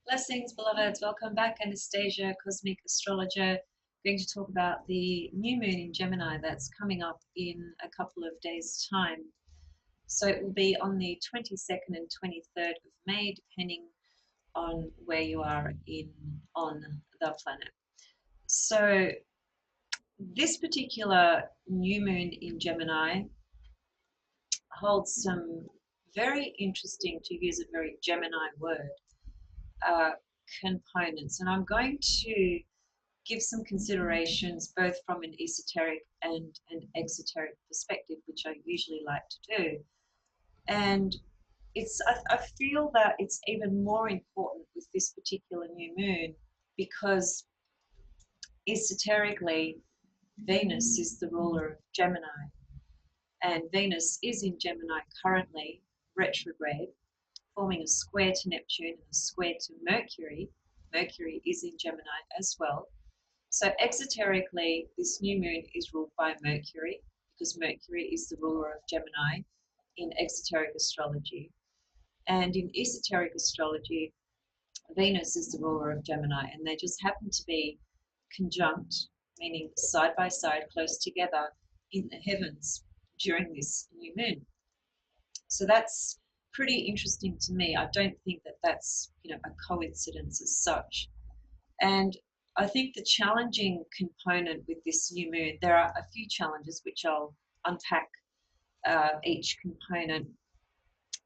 Blessings, beloveds. Welcome back. Anastasia, Cosmic Astrologer. Going to talk about the new moon in Gemini that's coming up in a couple of days' time. So it will be on the 22nd and 23rd of May, depending on where you are on the planet. So this particular new moon in Gemini holds some very interesting, to use a very Gemini word, uh, components. And I'm going to give some considerations both from an esoteric and an exoteric perspective, which I usually like to do. And I feel that it's even more important with this particular new moon because esoterically, Venus is the ruler of Gemini, and Venus is in Gemini currently, retrograde, forming a square to Neptune and a square to Mercury. Mercury is in Gemini as well. So exoterically, this new moon is ruled by Mercury because Mercury is the ruler of Gemini in exoteric astrology. And in esoteric astrology, Venus is the ruler of Gemini, and they just happen to be conjunct, meaning side by side, close together in the heavens during this new moon. So that's pretty interesting to me. I don't think that that's a coincidence as such. And I think the challenging component with this new moon, there are a few challenges which I'll unpack each component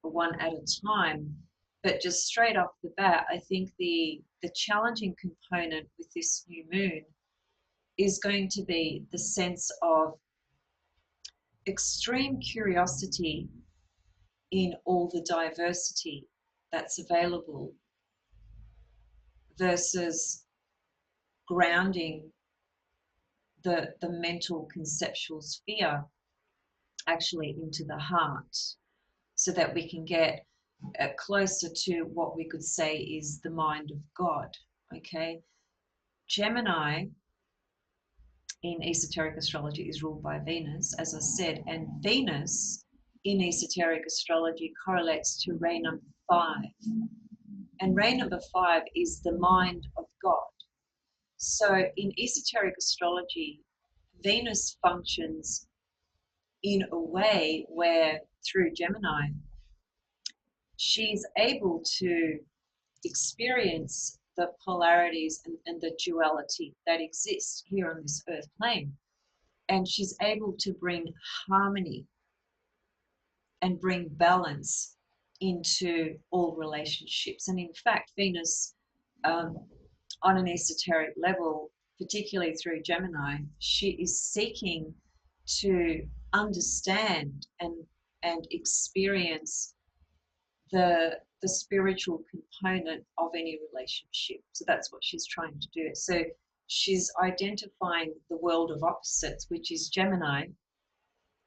one at a time. But just straight off the bat, I think the challenging component with this new moon is going to be the sense of extreme curiosity in all the diversity that's available versus grounding the mental conceptual sphere actually into the heart so that we can get closer to what we could say is the mind of God. Okay, Gemini in esoteric astrology is ruled by Venus, as I said, and Venus in esoteric astrology correlates to ray number 5, and ray number 5 is the mind of God. So in esoteric astrology, Venus functions in a way where through Gemini, she's able to experience the polarities and the duality that exists here on this earth plane. And she's able to bring harmony and bring balance into all relationships. And in fact, Venus, on an esoteric level, particularly through Gemini, she is seeking to understand and experience the spiritual component of any relationship. So that's what she's trying to do. So she's identifying the world of opposites, which is Gemini,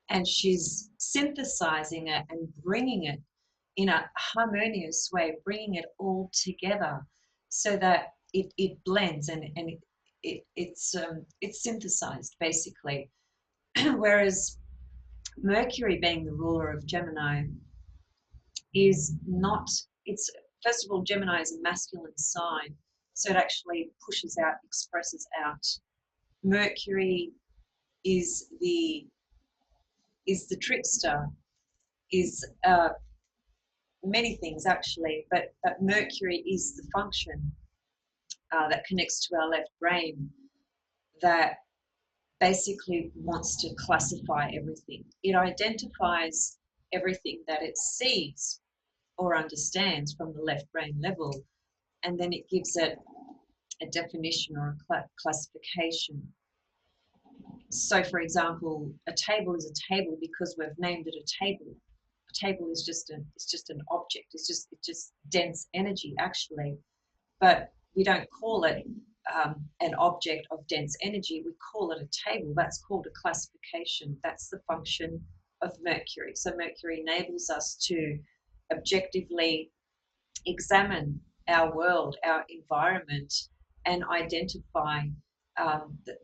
and she's synthesizing it and bringing it in a harmonious way, bringing it all together so that it blends and it's synthesized basically. Whereas Mercury, being the ruler of Gemini, is not, it's, first of all, Gemini is a masculine sign, so it actually pushes out, expresses out. Mercury is the trickster, is many things actually, but Mercury is the function that connects to our left brain that basically wants to classify everything. It identifies everything that it sees or understands from the left brain level, and then it gives it a definition or a classification. So for example, a table is a table because we've named it a table. A table is just an object. It's just dense energy actually, but we don't call it an object of dense energy. We call it a table. That's called a classification. That's the function of Mercury. So Mercury enables us to objectively examine our world, our environment, and identify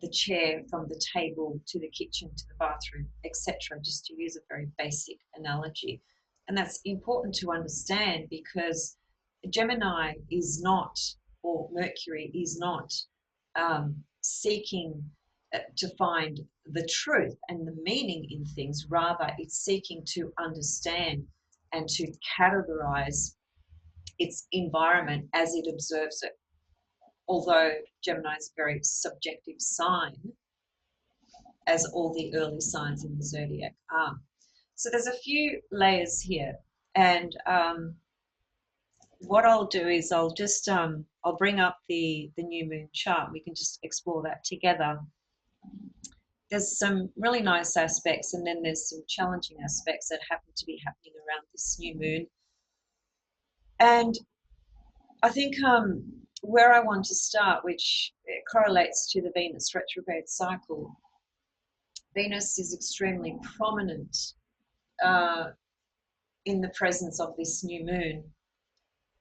the chair from the table to the kitchen to the bathroom, etc., just to use a very basic analogy. And that's important to understand because Gemini is not, or Mercury is not seeking to find the truth and the meaning in things. Rather, it's seeking to understand and to categorize its environment as it observes it. Although Gemini is a very subjective sign, as all the early signs in the zodiac are. So there's a few layers here, and what I'll do is I'll just I'll bring up the new moon chart. We can just explore that together. There's some really nice aspects, and then there's some challenging aspects that happen to be happening around this new moon. And I think where I want to start, which correlates to the Venus retrograde cycle, Venus is extremely prominent uh, in the presence of this new moon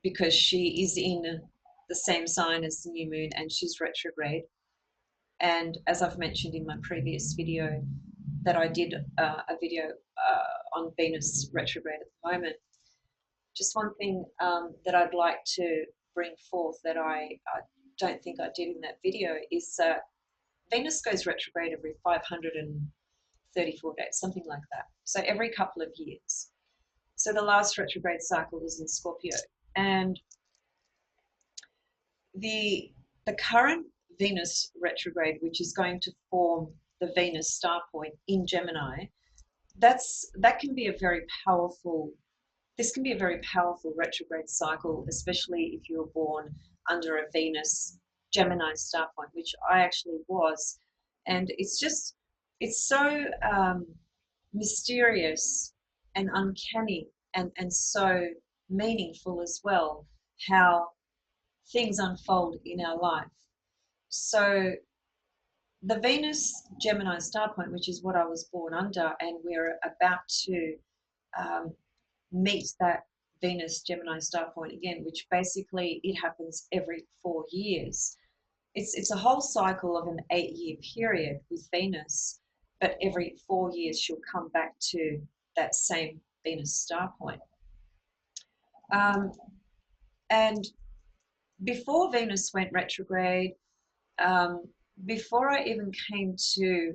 because she is in the same sign as the new moon and she's retrograde. And as I've mentioned in my previous video, that I did a video on Venus retrograde at the moment. Just one thing that I'd like to bring forth that I don't think I did in that video is Venus goes retrograde every 534 days, something like that. So every couple of years. So the last retrograde cycle was in Scorpio. And the current Venus retrograde, which is going to form the Venus star point in Gemini, that can be a very powerful. This can be a very powerful retrograde cycle, especially if you were born under a Venus Gemini star point, which I actually was, and it's so mysterious and uncanny and so meaningful as well how things unfold in our life. So the Venus Gemini star point, which is what I was born under, and we're about to um, meet that Venus Gemini star point again, which basically it happens every 4 years. It's a whole cycle of an 8-year period with Venus, but every 4 years she'll come back to that same Venus star point. And before Venus went retrograde, before I even came to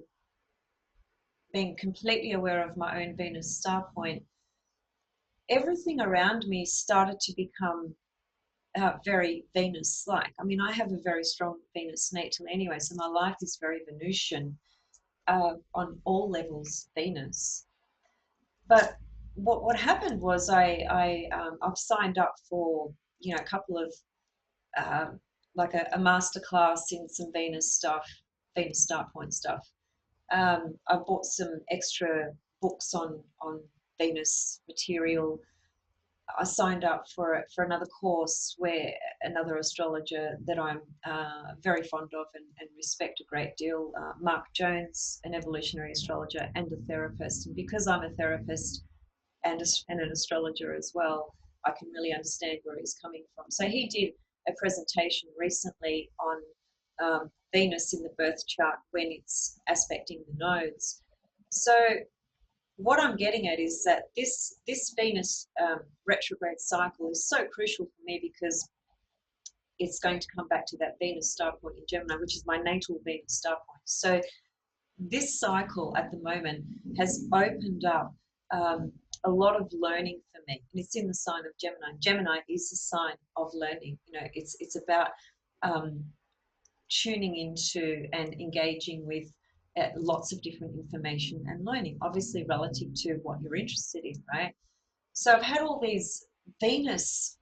being completely aware of my own Venus star point, everything around me started to become very Venus-like. I mean, I have a very strong Venus natal anyway, so my life is very Venusian on all levels, Venus. But what happened was I've signed up for a couple of like a masterclass in some Venus stuff, Venus star point stuff. I bought some extra books on Venus material. I signed up for another course where another astrologer that I'm very fond of and respect a great deal, Mark Jones, an evolutionary astrologer and a therapist. And because I'm a therapist and an astrologer as well, I can really understand where he's coming from. So he did a presentation recently on Venus in the birth chart when it's aspecting the nodes. So what I'm getting at is that this Venus retrograde cycle is so crucial for me because it's going to come back to that Venus star point in Gemini, which is my natal Venus star point. So this cycle at the moment has opened up a lot of learning for me, and it's in the sign of Gemini. Gemini is a sign of learning. It's about tuning into and engaging with lots of different information and learning, obviously relative to what you're interested in, right? So I've had all these Venus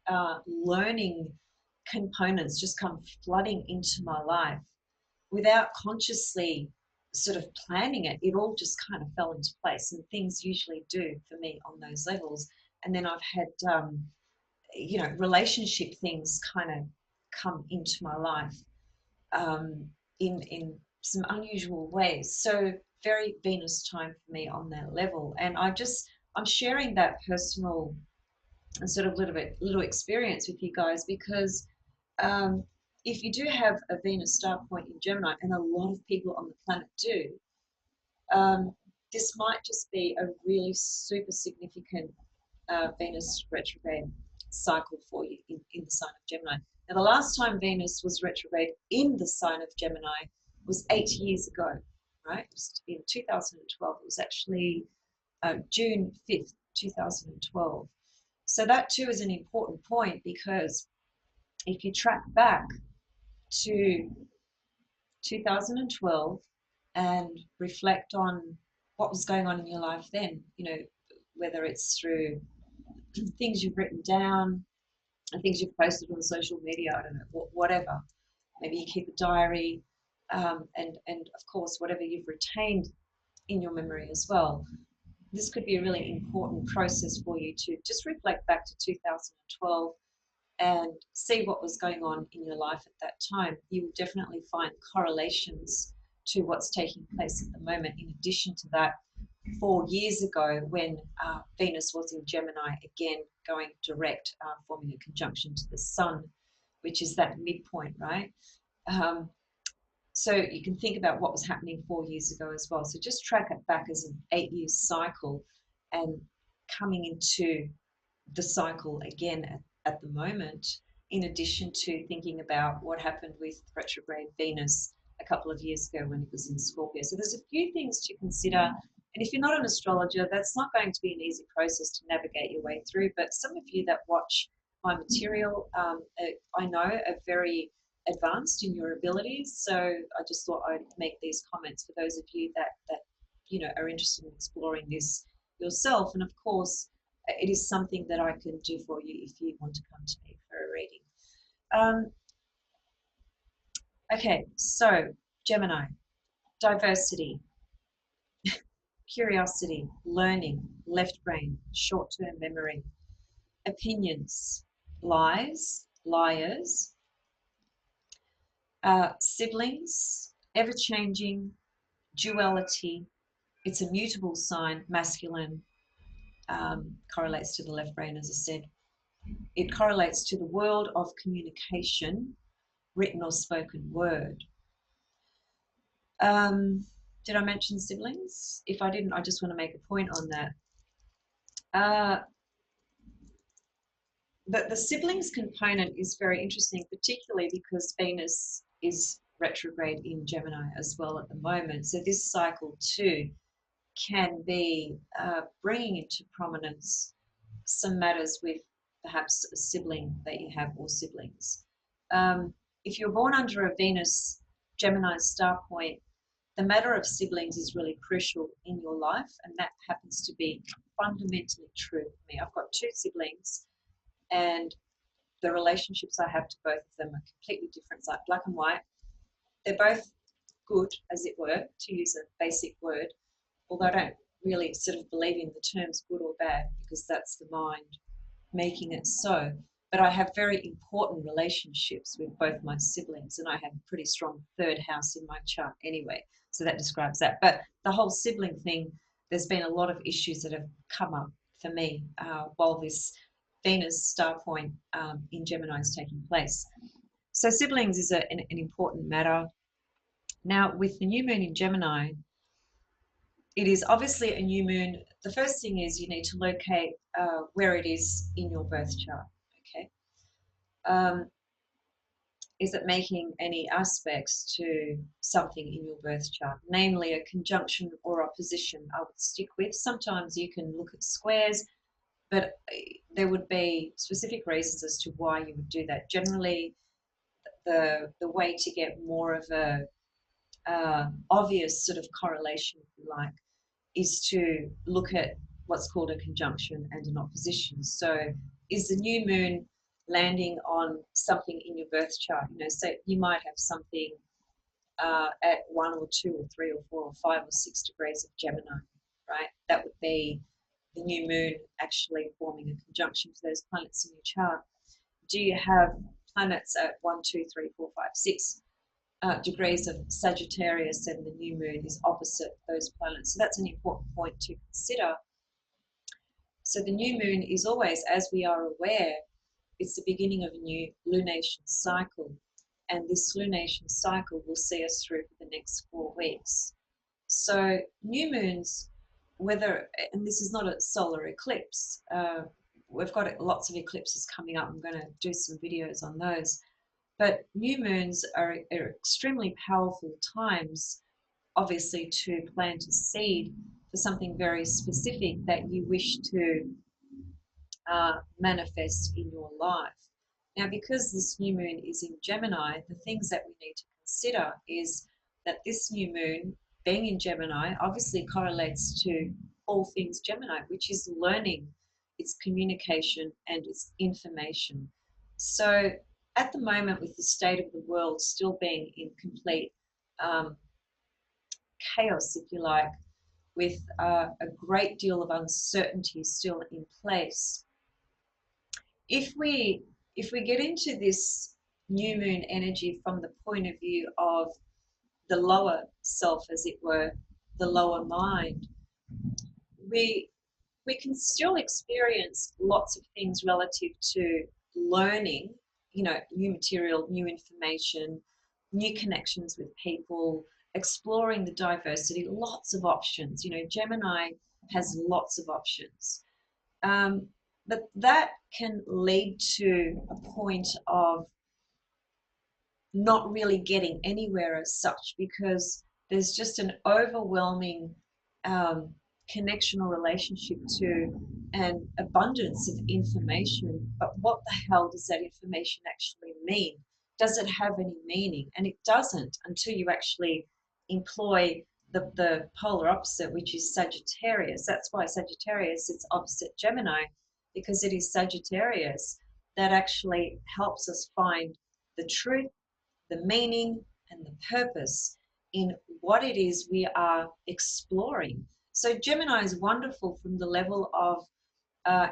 learning components just come flooding into my life without consciously sort of planning it. It all just kind of fell into place, and things usually do for me on those levels. And then I've had relationship things kind of come into my life in some unusual ways. So very Venus time for me on that level. And I'm sharing that personal and sort of little experience with you guys because if you do have a Venus star point in Gemini, and a lot of people on the planet do, this might just be a really super significant Venus retrograde cycle for you in the sign of Gemini. Now, the last time Venus was retrograde in the sign of Gemini was 8 years ago, right? Just in 2012. It was actually June 5th, 2012. So that too is an important point, because if you track back to 2012 and reflect on what was going on in your life then, whether it's through things you've written down and things you've posted on social media, I don't know, whatever. Maybe you keep a diary, and of course, whatever you've retained in your memory as well. This could be a really important process for you to just reflect back to 2012 and see what was going on in your life at that time. You will definitely find correlations to what's taking place at the moment. In addition to that, 4 years ago, when Venus was in Gemini again, going direct, forming a conjunction to the Sun, which is that midpoint, right? So you can think about what was happening 4 years ago as well. So just track it back as an 8-year cycle, and coming into the cycle again at the moment, in addition to thinking about what happened with retrograde Venus a couple of years ago when it was in Scorpio. So there's a few things to consider. And if you're not an astrologer, that's not going to be an easy process to navigate your way through. But some of you that watch my material, I know, are very advanced in your abilities. So I just thought I'd make these comments for those of you that are interested in exploring this yourself. And of course, it is something that I can do for you if you want to come to me for a reading. Okay, so Gemini, diversity, curiosity, learning, left brain, short-term memory, opinions, lies, liars, siblings, ever-changing, duality. It's a mutable sign, masculine, correlates to the left brain, as I said. It correlates to the world of communication, written or spoken word. Did I mention siblings? If I didn't, I just want to make a point on that. The siblings component is very interesting, particularly because Venus is retrograde in Gemini as well at the moment. So this cycle too can be bringing into prominence some matters with perhaps a sibling that you have, or siblings. If you're born under a Venus Gemini star point, the matter of siblings is really crucial in your life, and that happens to be fundamentally true for me. I've got 2 siblings, and the relationships I have to both of them are completely different. It's like black and white. They're both good, as it were, to use a basic word, although I don't really sort of believe in the terms good or bad, because that's the mind making it so. But I have very important relationships with both my siblings, and I have a pretty strong 3rd house in my chart anyway, so that describes that. But the whole sibling thing, there's been a lot of issues that have come up for me while this Venus star point in Gemini is taking place. So siblings is an important matter. Now, with the new moon in Gemini, it is obviously a new moon. The first thing is you need to locate where it is in your birth chart, okay? Is it making any aspects to something in your birth chart, namely a conjunction or opposition? I would stick with. Sometimes you can look at squares, but there would be specific reasons as to why you would do that. Generally, the way to get more of a obvious sort of correlation, if you like, is to look at what's called a conjunction and an opposition. So is the new moon landing on something in your birth chart? So you might have something at 1 or 2 or 3 or 4 or 5 or 6 degrees of Gemini, right? That would be the new moon actually forming a conjunction to those planets in your chart. Do you have planets at 1, 2, 3, 4, 5, 6 degrees of Sagittarius, and the new moon is opposite those planets? So that's an important point to consider. So the new moon is always, as we are aware, it's the beginning of a new lunation cycle, and this lunation cycle will see us through for the next 4 weeks. So new moons, whether, and this is not a solar eclipse, we've got lots of eclipses coming up. I'm going to do some videos on those. But new moons are extremely powerful times, obviously, to plant a seed for something very specific that you wish to manifest in your life. Now, because this new moon is in Gemini, the things that we need to consider is that this new moon, being in Gemini, obviously correlates to all things Gemini, which is learning, its communication, and its information. So, at the moment, with the state of the world still being in complete chaos, if you like, with a great deal of uncertainty still in place, if we get into this new moon energy from the point of view of the lower self, as it were, the lower mind, we can still experience lots of things relative to learning, new material, new information, new connections with people, exploring the diversity, lots of options. Gemini has lots of options. But that can lead to a point of not really getting anywhere as such, because there's just an overwhelming connection or relationship to an abundance of information. But what the hell does that information actually mean? Does it have any meaning? And it doesn't until you actually employ the polar opposite, which is Sagittarius. That's why Sagittarius is opposite Gemini, because it is Sagittarius that actually helps us find the truth, the meaning, and the purpose in what it is we are exploring. So Gemini is wonderful from the level of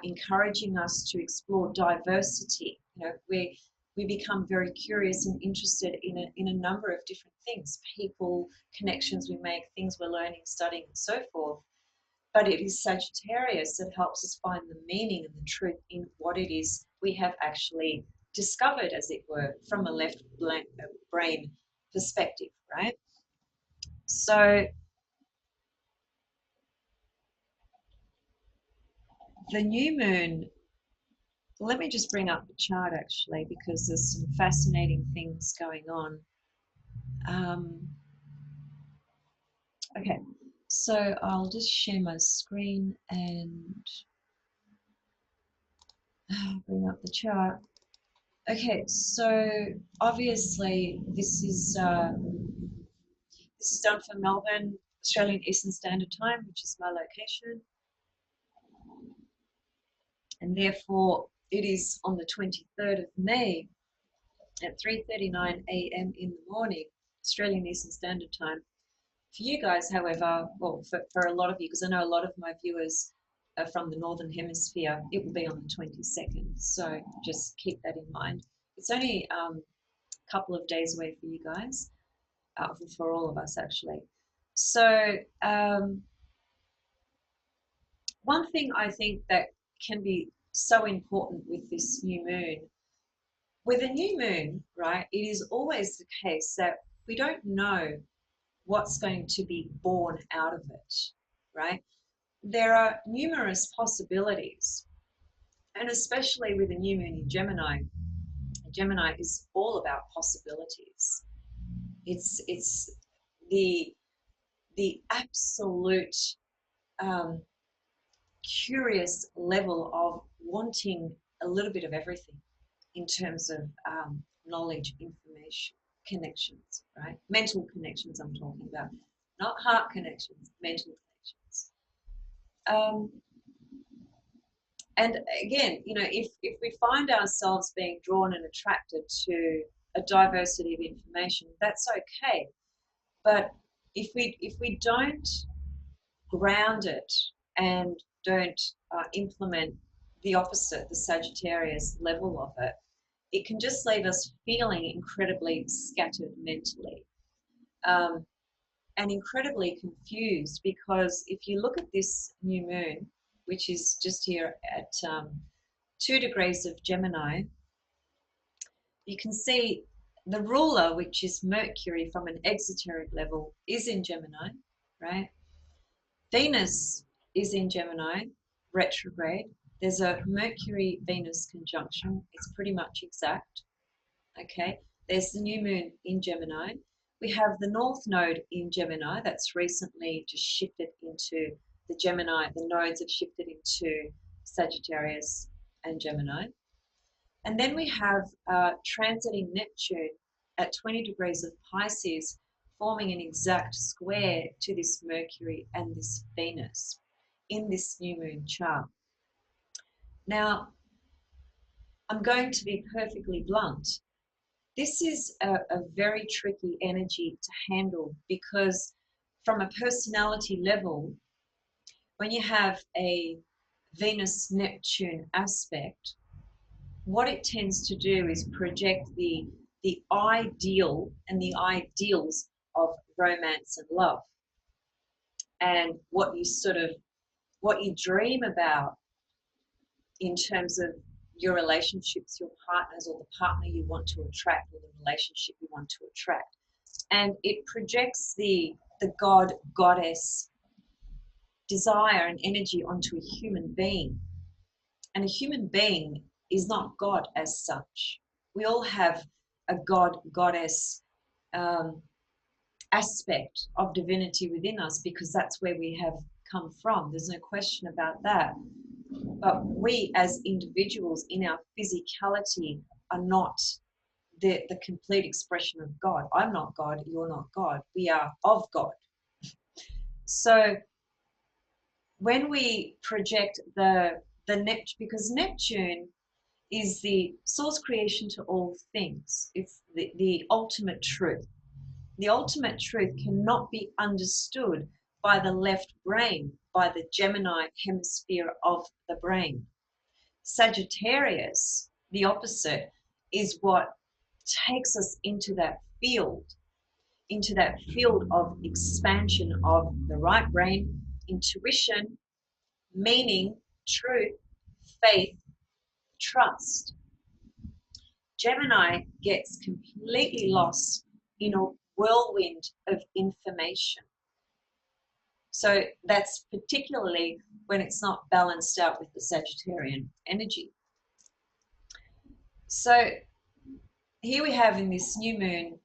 encouraging us to explore diversity. We become very curious and interested in a number of different things, people, connections we make, things we're learning, studying, and so forth. But it is Sagittarius that helps us find the meaning and the truth in what it is we have actually discovered, as it were, from a left brain perspective, right? So the new moon, let me just bring up the chart actually, because there's some fascinating things going on. Okay, so I'll just share my screen and bring up the chart. Okay, so obviously this is done for Melbourne, Australian Eastern Standard Time, which is my location, and therefore it is on the 23rd of May at 3:39 a.m. in the morning, Australian Eastern Standard Time. For you guys, however, well, for a lot of you, because I know a lot of my viewers are from the Northern Hemisphere, it will be on the 22nd. So just keep that in mind. It's only a couple of days away for you guys, for all of us actually. So one thing I think that can be so important with this new moon, with a new moon, right, it is always the case that we don't know what's going to be born out of it, right? There are numerous possibilities, and especially with a new moon in Gemini. Gemini is all about possibilities. It's the absolute curious level of wanting a little bit of everything in terms of knowledge, information, connections, right? Mental connections I'm talking about, not heart connections, mental connections. And again, if we find ourselves being drawn and attracted to a diversity of information, that's okay. But if we don't ground it and don't implement the opposite, the Sagittarius level of it, it can just leave us feeling incredibly scattered mentally, and incredibly confused, because if you look at this new moon, which is just here at 2 degrees of Gemini, you can see the ruler, which is Mercury from an exoteric level, is in Gemini, right? Venus is in Gemini, retrograde. There's a Mercury-Venus conjunction. It's pretty much exact. Okay. There's the new moon in Gemini. We have the North Node in Gemini that's recently just shifted into the Gemini. The nodes have shifted into Sagittarius and Gemini. And then we have transiting Neptune at 20 degrees of Pisces, forming an exact square to this Mercury and this Venus in this new moon chart. Now, I'm going to be perfectly blunt. This is a very tricky energy to handle because from a personality level, when you have a Venus-Neptune aspect, what it tends to do is project the ideal and the ideals of romance and love, and what you dream about in terms of your relationships, your partners, or the partner you want to attract, or the relationship you want to attract. And it projects the god, goddess desire and energy onto a human being. And a human being is not God as such. We all have a god, goddess aspect of divinity within us because that's where we have come from. There's no question about that. But we as individuals in our physicality are not the complete expression of God. I'm not God, you're not God. We are of God. So when we project the Neptune, because Neptune is the source creation to all things. It's the ultimate truth. The ultimate truth cannot be understood by the left brain, by the Gemini hemisphere of the brain. Sagittarius, the opposite, is what takes us into that field of expansion of the right brain, intuition, meaning, truth, faith, trust. Gemini gets completely lost in a whirlwind of information. So that's particularly when it's not balanced out with the Sagittarian energy. So here we have in this new moon,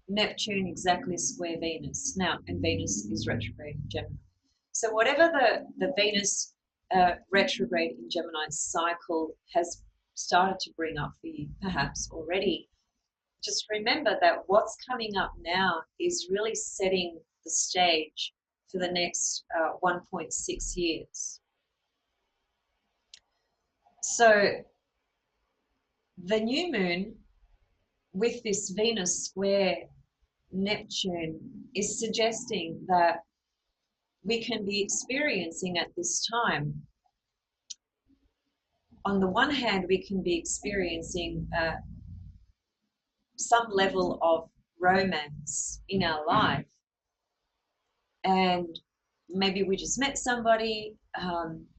Neptune exactly square Venus. Now, and Venus is retrograde in Gemini. So whatever the Venus retrograde in Gemini cycle has started to bring up for you, perhaps already, just remember that what's coming up now is really setting the stage for the next 1.6 years. So the new moon with this Venus square Neptune is suggesting that we can be experiencing at this time. On the one hand, we can be experiencing some level of romance in our life, and maybe we just met somebody,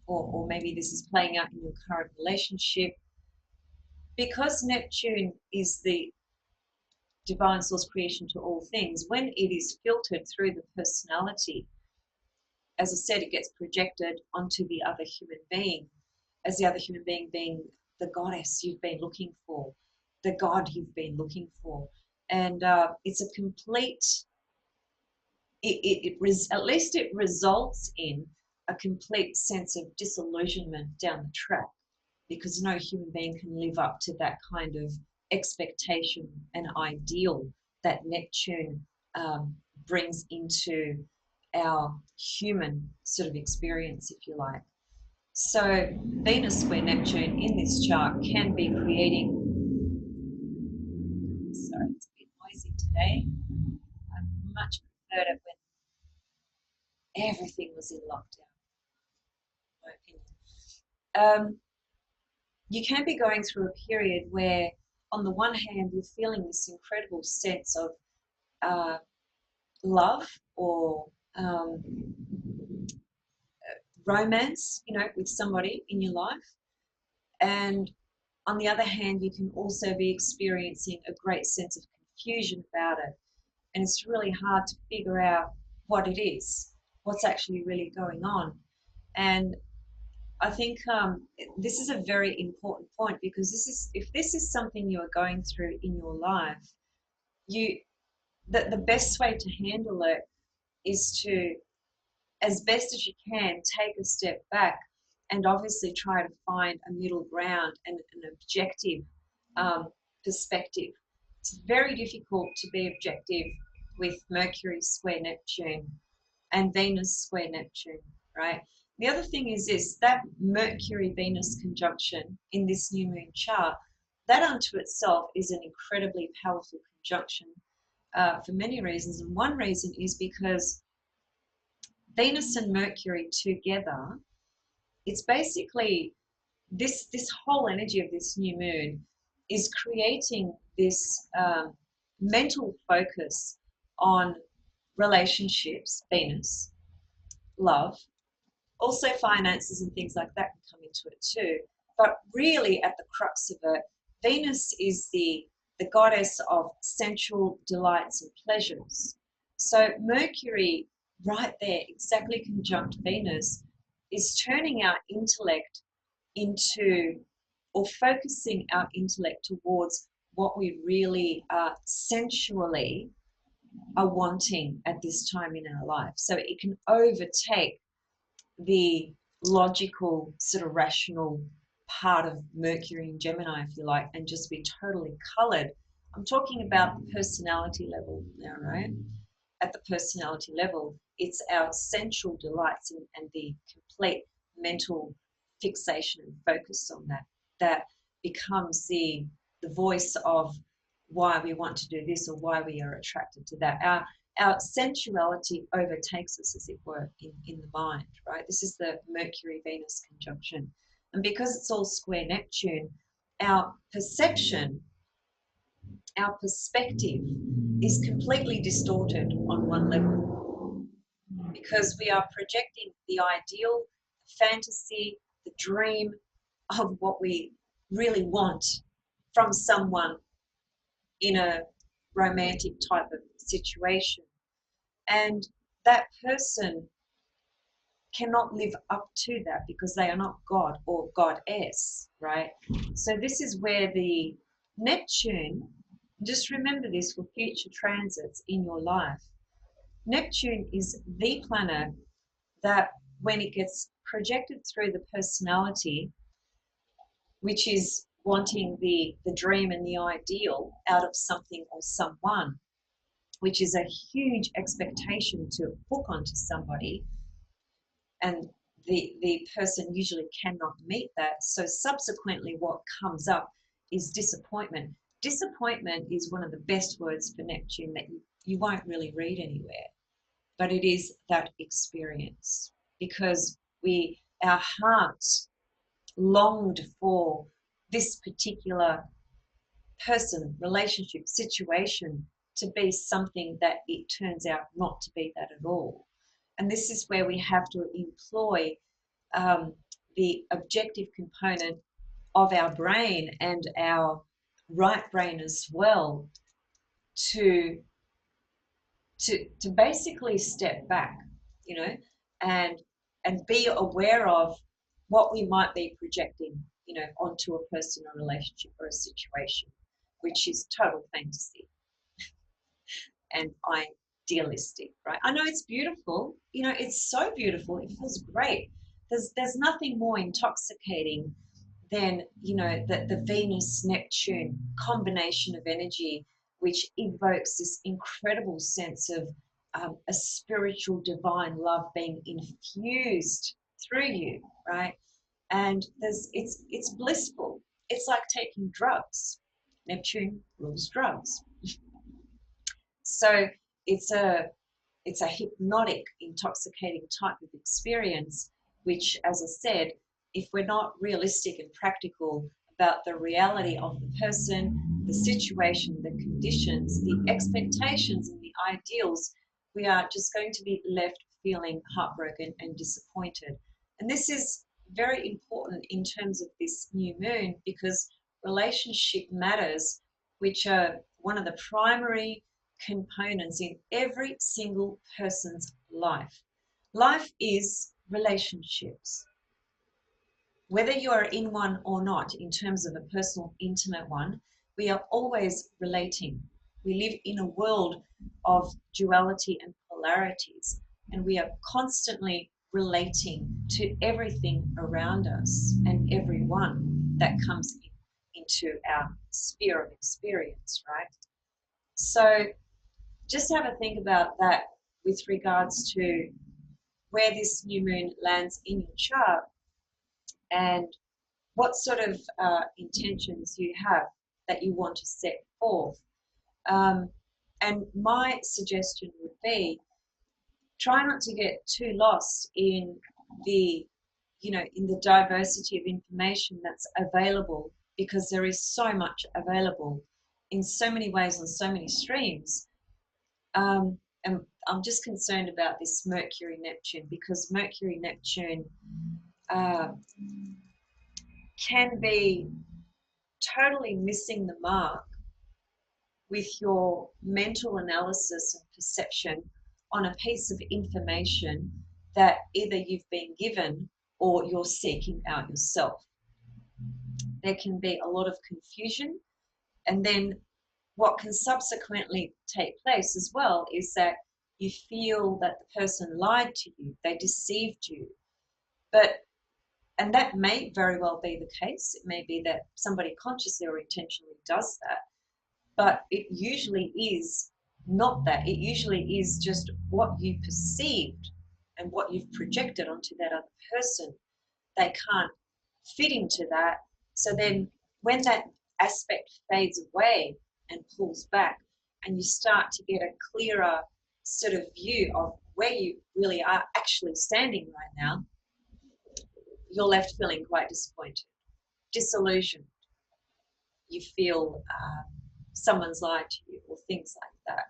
or maybe this is playing out in your current relationship. Because Neptune is the divine source creation to all things, when it is filtered through the personality, as I said, it gets projected onto the other human being, as the other human being being the goddess you've been looking for, the god you've been looking for. And it's a complete, at least it results in a complete sense of disillusionment down the track, because no human being can live up to that kind of expectation and ideal that Neptune brings into our human sort of experience, if you like. So Venus square Neptune in this chart can be creating, sorry, it's a bit noisy today. I much preferred it when everything was in lockdown, in my opinion. You can be going through a period where on the one hand you're feeling this incredible sense of love or romance, with somebody in your life. And on the other hand, you can also be experiencing a great sense of confusion about it. And it's really hard to figure out what it is, what's actually really going on. And I think this is a very important point, because this is, if this is something you are going through in your life, you the best way to handle it is to, as best as you can, take a step back and obviously try to find a middle ground and an objective perspective. It's very difficult to be objective with Mercury square Neptune and Venus square Neptune, right? The other thing is this, that Mercury Venus conjunction in this new moon chart, that unto itself is an incredibly powerful conjunction for many reasons. And one reason is because Venus and Mercury together, it's basically this whole energy of this new moon is creating this mental focus on relationships, Venus, love, also finances and things like that can come into it too. But really at the crux of it, Venus is the goddess of sensual delights and pleasures. So Mercury, right there, exactly conjunct Venus, is turning our intellect into, or focusing our intellect towards what we really sensually are wanting at this time in our life. So it can overtake the logical, sort of rational part of Mercury and Gemini, if you like, and just be totally colored. I'm talking about the personality level now, right? At the personality level, it's our sensual delights and the complete mental fixation and focus on that that becomes the voice of why we want to do this or why we are attracted to that. Our sensuality overtakes us, as it were, in the mind, right? This is the Mercury Venus conjunction. And because it's all square Neptune, our perception, our perspective is completely distorted on one level, because we are projecting the ideal, the fantasy, the dream of what we really want from someone in a romantic type of situation. And that person cannot live up to that because they are not God or goddess, right? So this is where the Neptune, just remember this for future transits in your life. Neptune is the planet that, when it gets projected through the personality, which is wanting the dream and the ideal out of something or someone, which is a huge expectation to hook onto somebody, and the person usually cannot meet that. So subsequently what comes up is disappointment. Disappointment is one of the best words for Neptune that you won't really read anywhere, but it is that experience, because our hearts longed for this particular person, relationship, situation to be something that it turns out not to be that at all. And this is where we have to employ the objective component of our brain and our right brain as well to basically step back, you know, and be aware of what we might be projecting, you know, onto a person, a relationship, or a situation, which is total fantasy and idealistic, right? I know it's beautiful, you know, it's so beautiful, it feels great. There's nothing more intoxicating than, you know, the Venus Neptune combination of energy, which evokes this incredible sense of a spiritual divine love being infused through you, right? And it's blissful. It's like taking drugs. Neptune rules drugs. So it's a hypnotic, intoxicating type of experience, which, as I said, if we're not realistic and practical about the reality of the person, the situation, the conditions, the expectations, and the ideals, we are just going to be left feeling heartbroken and disappointed. And this is very important in terms of this new moon, because relationship matters, which are one of the primary components in every single person's life. Life is relationships. whether you are in one or not, in terms of a personal, intimate one, we are always relating. We live in a world of duality and polarities, and we are constantly relating to everything around us and everyone that comes into our sphere of experience, right? So just have a think about that with regards to where this new moon lands in your chart and what sort of intentions you have that you want to set forth. Um, and my suggestion would be try not to get too lost in the, in the diversity of information that's available, because there is so much available in so many ways on so many streams. And I'm just concerned about this Mercury Neptune, because Mercury Neptune uh, can be totally missing the mark with your mental analysis and perception on a piece of information that either you've been given or you're seeking out yourself. There can be a lot of confusion, and then what can subsequently take place as well is that you feel that the person lied to you, they deceived you. And that may very well be the case. It may be that somebody consciously or intentionally does that, but it usually is not that. It usually is just what you perceived and what you've projected onto that other person. They can't fit into that. So then when that aspect fades away and pulls back, and you start to get a clearer sort of view of where you really are actually standing right now, you're left feeling quite disappointed, disillusioned. You feel someone's lied to you or things like that.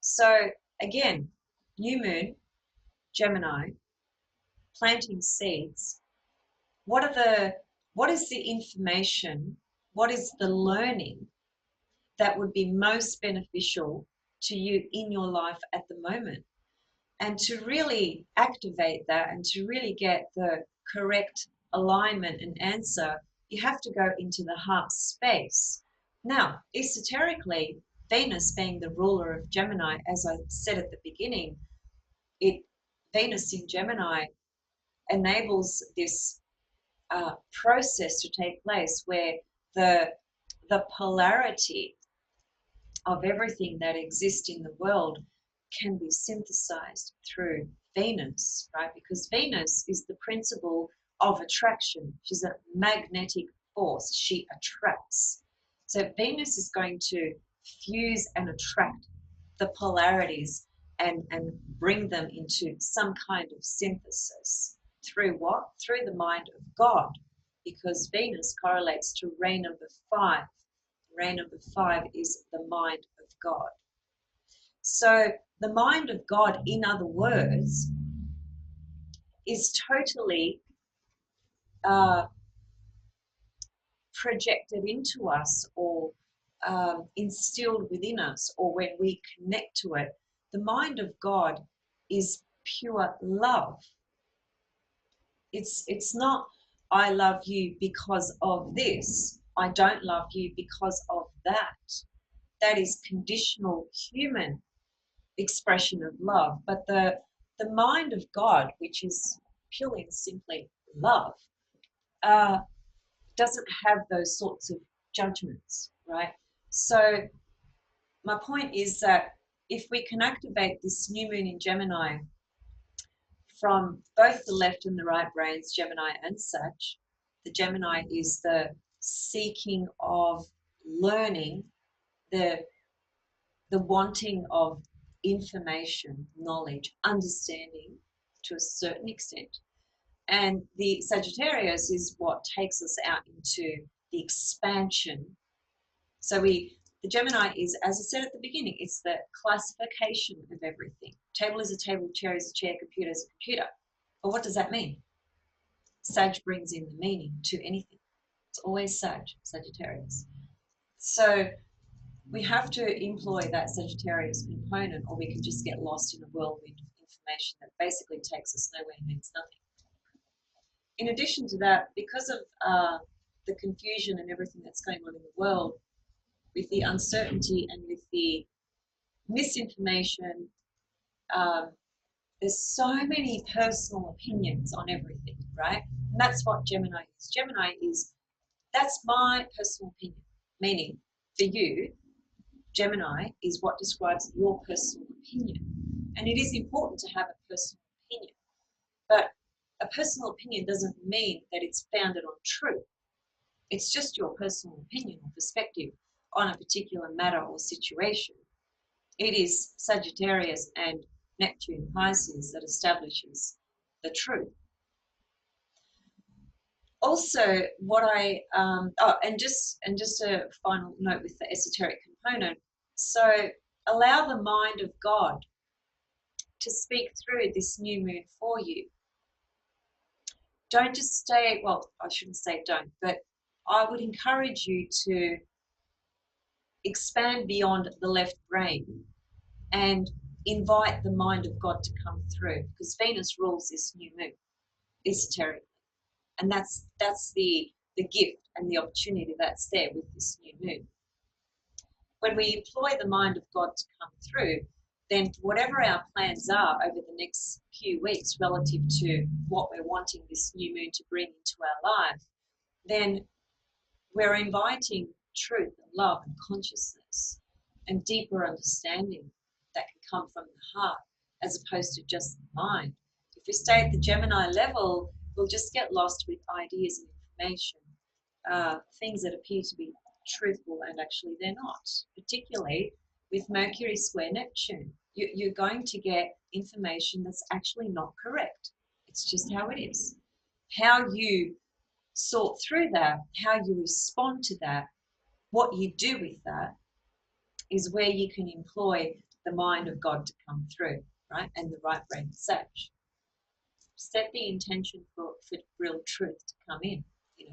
So again, new moon, Gemini, planting seeds. What is the information? What is the learning that would be most beneficial to you in your life at the moment? And to really activate that and to really get the correct alignment and answer, you have to go into the heart space. Now, esoterically, Venus being the ruler of Gemini, as I said at the beginning, Venus in Gemini enables this process to take place where the polarity of everything that exists in the world can be synthesized through Venus, right? Because Venus is the principle of attraction. She's a magnetic force. She attracts. So Venus is going to fuse and attract the polarities and bring them into some kind of synthesis. Through what? Through the mind of God, because Venus correlates to ray number 5. Ray number 5 is the mind of God. So the mind of God, in other words, is totally projected into us or instilled within us, or when we connect to it. The mind of God is pure love. It's not, I love you because of this, I don't love you because of that. That is conditional human expression of love. But the mind of God, which is purely and simply love, doesn't have those sorts of judgments, right? So my point is that if we can activate this new moon in Gemini from both the left and the right brains, Gemini and Sag, the Gemini is the seeking of learning, the wanting of information, knowledge, understanding to a certain extent. And the Sagittarius is what takes us out into the expansion. So the Gemini is, as I said at the beginning, it's the classification of everything. Table is a table, chair is a chair, computer is a computer. But what does that mean? Sag brings in the meaning to anything. It's always Sagittarius. So we have to employ that Sagittarius component, or we can just get lost in a whirlwind of information that basically takes us nowhere and means nothing. in addition to that, because of the confusion and everything that's going on in the world, with the uncertainty and with the misinformation, um, there's so many personal opinions on everything, right? And that's what Gemini is. Gemini is, that's my personal opinion, meaning for you, Gemini is what describes your personal opinion. And it is important to have a personal opinion, but a personal opinion doesn't mean that it's founded on truth. It's just your personal opinion or perspective on a particular matter or situation. It is Sagittarius and Neptune Pisces that establishes the truth. Also, what I and just a final note with the esoteric component. So allow the mind of God to speak through this new moon for you. Don't just stay, well, I shouldn't say don't, but I would encourage you to expand beyond the left brain and invite the mind of God to come through, because Venus rules this new moon, esoteric. And that's the gift and the opportunity that's there with this new moon. When we employ the mind of God to come through, then whatever our plans are over the next few weeks relative to what we're wanting this new moon to bring into our life, then we're inviting truth and love and consciousness and deeper understanding that can come from the heart as opposed to just the mind. If we stay at the Gemini level, we'll just get lost with ideas and information, things that appear to be truthful and actually they're not, particularly with Mercury square Neptune. You're going to get information that's actually not correct. It's just how it is. How you sort through that, how you respond to that, what you do with that is where you can employ the mind of God to come through, right? And the right brain Sag. Set the intention for real truth to come in, you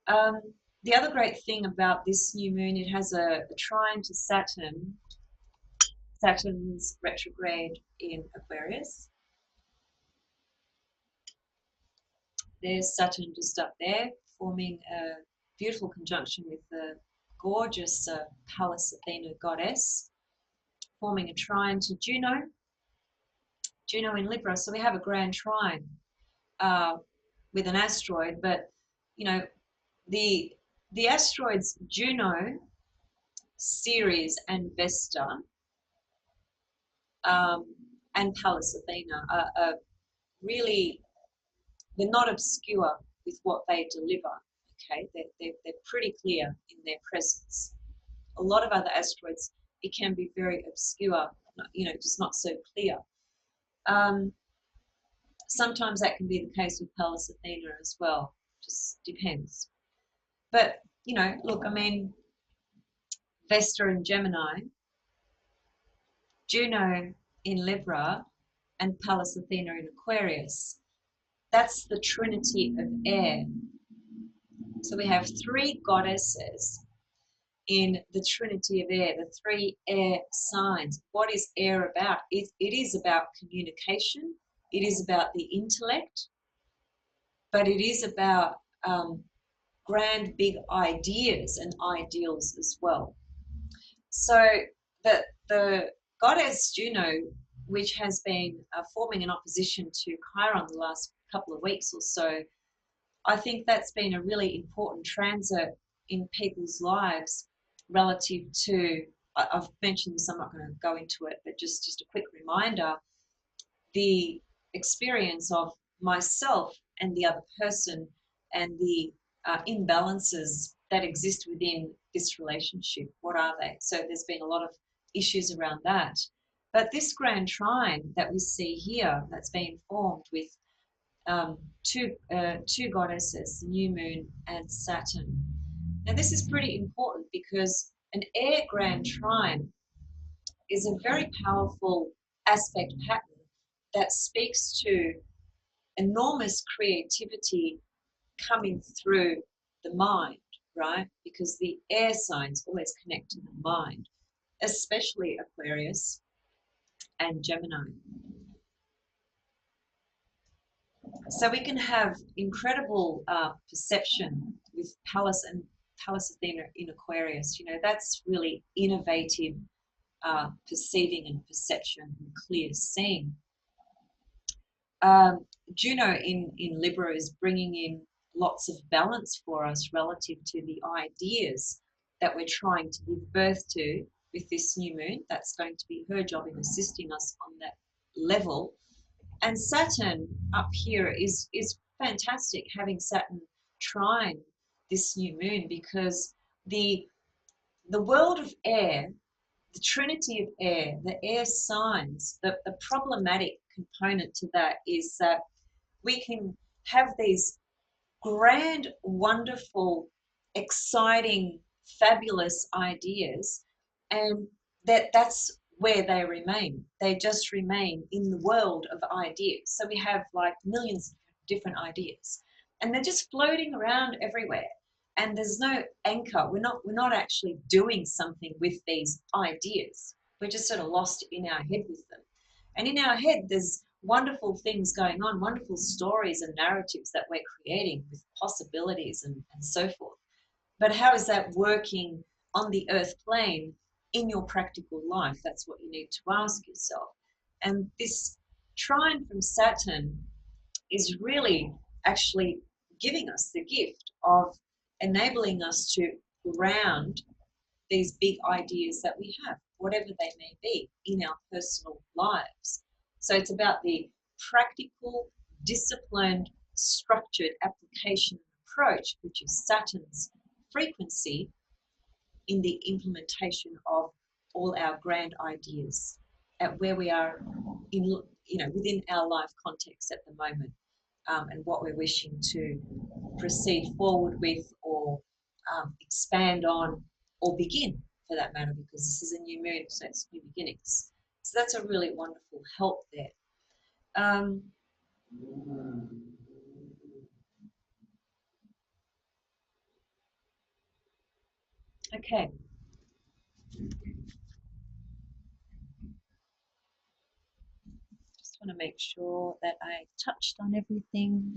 know. The other great thing about this new moon, it has a trine to Saturn. Saturn's retrograde in Aquarius. There's Saturn just up there, forming a beautiful conjunction with the gorgeous Pallas Athena goddess, forming a trine to Juno. Juno in Libra, so we have a grand trine with an asteroid, but you know, the asteroids Juno, Ceres, and Vesta, and Pallas Athena are really, they're not obscure with what they deliver. Okay, they're pretty clear in their presence. A lot of other asteroids, it can be very obscure, you know, just not so clear. Sometimes that can be the case with Pallas Athena as well, just depends. But, you know, look, I mean, Vesta in Gemini, Juno in Libra, and Pallas Athena in Aquarius. That's the trinity of air. So we have three goddesses in the trinity of air, the three air signs. What is air about? It is about communication. It is about the intellect, but it is about grand, big ideas and ideals as well. So the goddess Juno, which has been forming an opposition to Chiron the last couple of weeks or so, I think that's been a really important transit in people's lives relative to, I've mentioned this, I'm not going to go into it, but just a quick reminder, the experience of myself and the other person and the imbalances that exist within this relationship. What are they? So there's been a lot of issues around that. But this grand trine that we see here that's being formed with two goddesses, new moon and Saturn. Now this is pretty important because an air grand trine is a very powerful aspect pattern that speaks to enormous creativity coming through the mind, right? Because the air signs always connect to the mind, especially Aquarius and Gemini. So we can have incredible perception with Pallas Athena in Aquarius. You know, that's really innovative perceiving and perception and clear seeing. Juno in Libra is bringing in lots of balance for us relative to the ideas that we're trying to give birth to with this new moon. That's going to be her job in assisting us on that level. And Saturn up here is fantastic, having Saturn trine this new moon, because the the world of air, the trinity of air, the air signs, the problematic component to that is that we can have these grand, wonderful, exciting, fabulous ideas, and that's where they remain. They just remain in the world of ideas. So we have like millions of different ideas, and they're just floating around everywhere. And there's no anchor. We're not actually doing something with these ideas. We're just sort of lost in our head with them. And in our head, there's wonderful things going on, wonderful stories and narratives that we're creating with possibilities and so forth. But how is that working on the earth plane in your practical life? That's what you need to ask yourself. And this trine from Saturn is really actually giving us the gift of enabling us to ground these big ideas that we have, whatever they may be, in our personal lives. So it's about the practical, disciplined, structured application approach, which is Saturn's frequency in the implementation of all our grand ideas at where we are in, within our life context at the moment, and what we're wishing to proceed forward with, or expand on, or begin for that matter, because this is a new moon, so it's new beginnings. So that's a really wonderful help there. Okay. Just want to make sure that I touched on everything.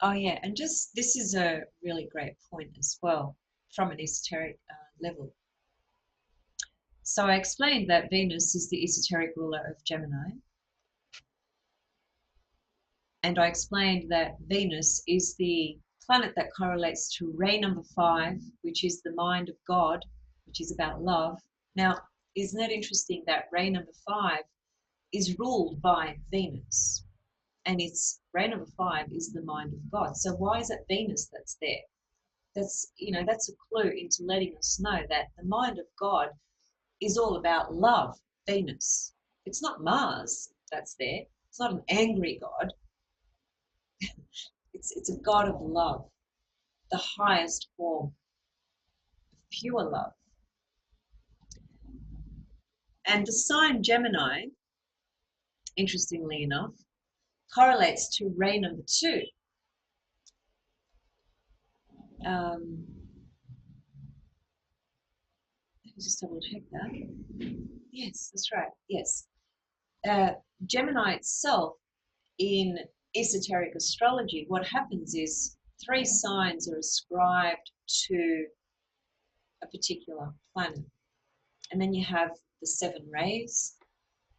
Oh yeah, and just this is a really great point as well from an esoteric level. So I explained that Venus is the esoteric ruler of Gemini, and I explained that Venus is the planet that correlates to ray number 5, which is the mind of God, which is about love. Now, isn't it interesting that ray number 5 is ruled by Venus, and it's ray number 5 is the mind of God. So why is it Venus that's there? That's a clue into letting us know that the mind of God is all about love, Venus. It's not Mars that's there. It's not an angry God. It's a God of love, the highest form of pure love. And the sign Gemini, interestingly enough, correlates to ray number 2. Let me just double check that. Yes, that's right. Yes. Gemini itself, in esoteric astrology, what happens is 3 signs are ascribed to a particular planet. And then you have the 7 rays.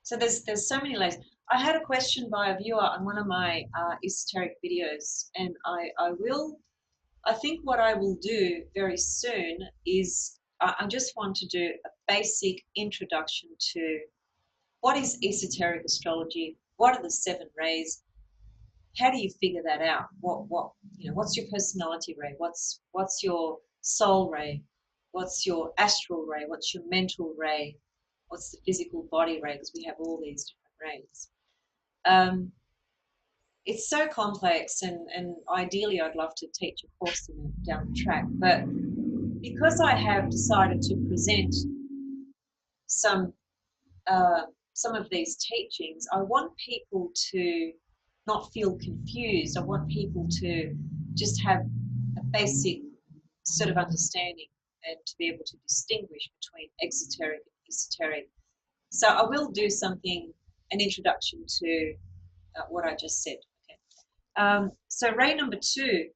So there's so many layers. I had a question by a viewer on one of my esoteric videos, and I think what I will do very soon is I just want to do a basic introduction to what is esoteric astrology, what are the 7 rays, how do you figure that out? What's your personality ray? What's your soul ray? What's your astral ray? What's your mental ray? What's the physical body ray? Because we have all these different rays. It's so complex, and ideally I'd love to teach a course in it down the track. But because I have decided to present some some of these teachings, I want people to not feel confused. I want people to just have a basic sort of understanding and to be able to distinguish between exoteric and esoteric. So I will do an introduction to what I just said. Okay. So ray number 2,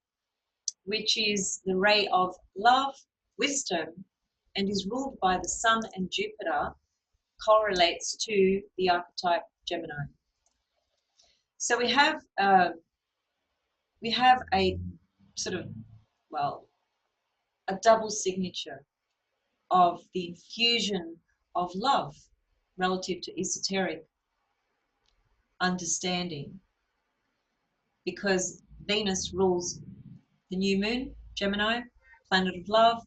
which is the ray of love, wisdom, and is ruled by the Sun and Jupiter, correlates to the archetype Gemini. So we have a sort of, well, a double signature of the infusion of love relative to esoteric understanding, because Venus rules the new moon, Gemini, planet of love.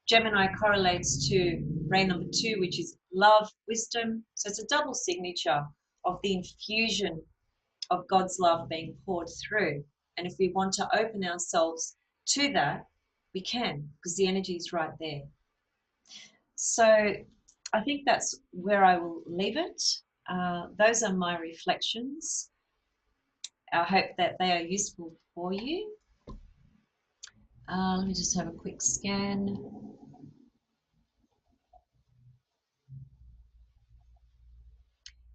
Gemini correlates to ray number 2, which is love, wisdom. So it's a double signature of the infusion of God's love being poured through. And if we want to open ourselves to that, we can, because the energy is right there. So I think that's where I will leave it. Those are my reflections. I hope that they are useful for you. Let me just have a quick scan.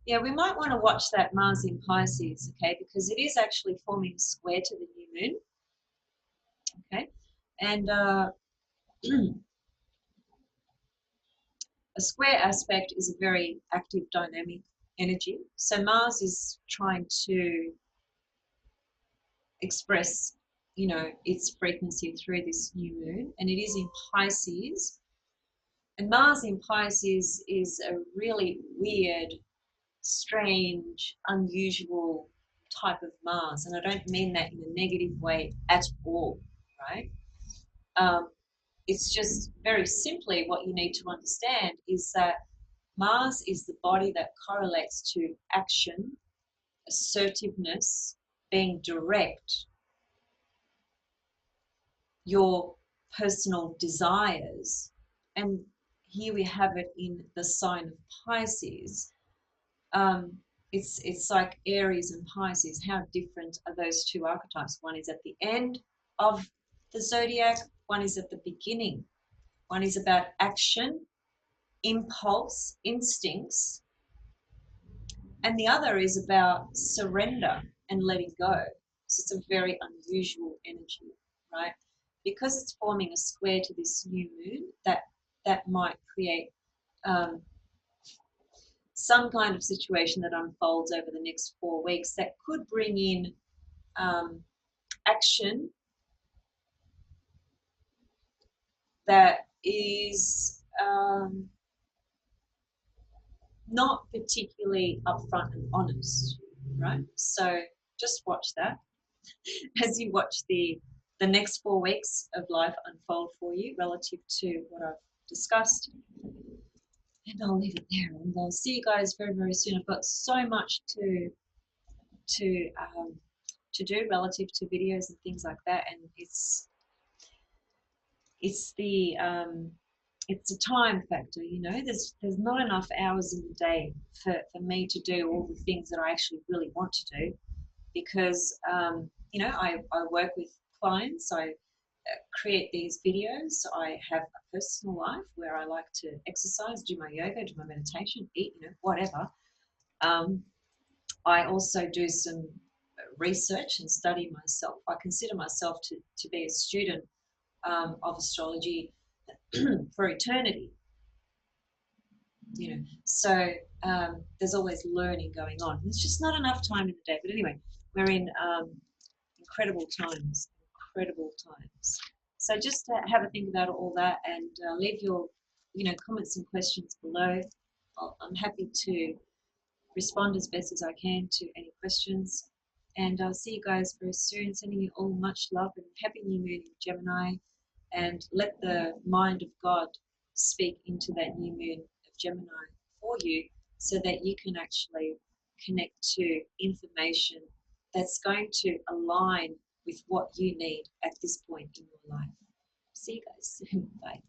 Yeah, we might want to watch that Mars in Pisces, okay, because it is actually forming a square to the new moon, okay, and a square aspect is a very active, dynamic energy. So Mars is trying to express, its frequency through this new moon, and it is in Pisces. And Mars in Pisces is a really weird, strange, unusual type of Mars, and I don't mean that in a negative way at all, right? It's just very simply what you need to understand is that Mars is the body that correlates to action, assertiveness, being direct, your personal desires. And here we have it in the sign of Pisces. It's like Aries and Pisces. How different are those two archetypes? One is at the end of the zodiac, one is at the beginning. One is about action, impulse, instincts, and the other is about surrender and letting go. So it's a very unusual energy, right? Because it's forming a square to this new moon, that might create some kind of situation that unfolds over the next 4 weeks that could bring in action that is not particularly upfront and honest, right? So just watch that as you watch the next 4 weeks of life unfold for you relative to what I've discussed. And I'll leave it there, and I'll see you guys very, very soon. I've got so much to do relative to videos and things like that, and it's the time factor. There's not enough hours in the day for me to do all the things that I actually really want to do, because I work with clients, I create these videos, I have a personal life where I like to exercise, do my yoga, do my meditation, eat, whatever. I also do some research and study myself. I consider myself to be a student of astrology for eternity. So there's always learning going on. There's just not enough time in the day. But anyway, we're in incredible times. So just have a think about all that, and leave your comments and questions below. I'm happy to respond as best as I can to any questions, and I'll see you guys very soon. Sending you all much love and happy new moon in Gemini, and let the mind of God speak into that new moon of Gemini for you, so that you can actually connect to information that's going to align with what you need at this point in your life. See you guys soon. Bye.